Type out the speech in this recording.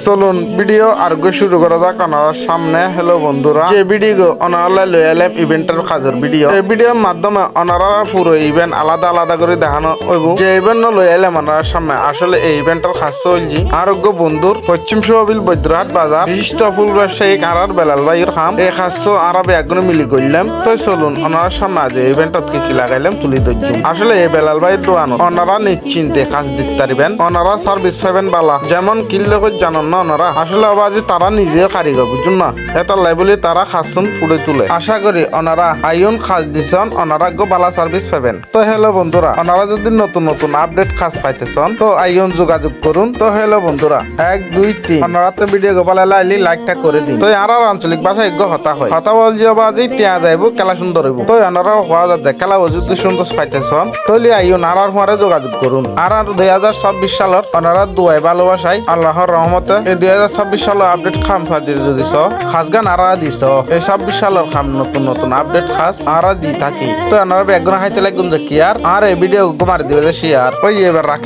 চলুন ভিডিও আর শুরু করা যাক ওনার সামনে। হ্যালো বন্ধুরা, যে ভিডিও ওনারা লই এলাম ইভেন্টের কাজের ভিডিও। এই ভিডিওর মাধ্যমে ওনারা পুরো ইভেন্ট আলাদা আলাদা করে দেখানো হইব। যে ইভেন্ট লই এলাম ওনার সামনে, আসলে এই ইভেন্টের কাজ চলছে আরোগ্য বন্ধুর পশ্চিম সহবিল বৈদ্যনাথ বাজার বিশিষ্ট ফুল ব্যবসায়ী কারার বেলাল ভাইয়ের খাম। এই কাজ আরবে একগুলো মিলি করলাম। তো চলুন ওনার সামনে আজ ইভেন্টত কি লাগাইলাম তুলি ধরছি। আসলে এই বেলাল ভাইয়ের দোকান ওনারা নিশ্চিন্তে কাজ দিতে পারবেন, ওনারা সার্ভিস পাবেন বালা। যেমন কিনলে জানান না ওনারা, আসলে আবাজি তারা নিজেও কারিগর বুঝুন না, এটা লাইবলি তারা খাসুন ফুড়ে তুলে। আশা করি ওনারা আইন কাজ দিচ্ছেন, ওনারা বালা সার্ভিস পাবেন। তো হ্যালো বন্ধুরা, ওনারা যদি নতুন নতুন আপডেট কাজ পাইতেছেন তো আইন যোগাযোগ করুন। তো হ্যালো বন্ধুরা, 1 2 3 ওনারা তো ভিডিও গোপালা লাইলি লাইকটা করে দিন। তো আর আঞ্চলিক ভাষায় হতা হয়, হতা বল যে বাজি টিয়া যাইব খেলা সুন্দর হইব। তো ওনারা হওয়া যাচ্ছে খেলা যদি সুন্দর পাইতেছেন তাহলে আইন আর হওয়ারে যোগাযোগ করুন। আর 2026 সালের ওনারা দুয়াই ভালোবাসাই আল্লাহর রহমতে এই 2026 সালের আপডেট খাম ফাজির দিছ খাস গান আরা দিছ। এই 26 সালের খাম নতুন নতুন আপডেট খাস আরা দি থাকি। তো ওনারা ব্যাকগ্রাউন্ড হাইতে লাগুন যে কি আর এই ভিডিও কুমার দিবে শেয়ার। ওই এবার রাখি।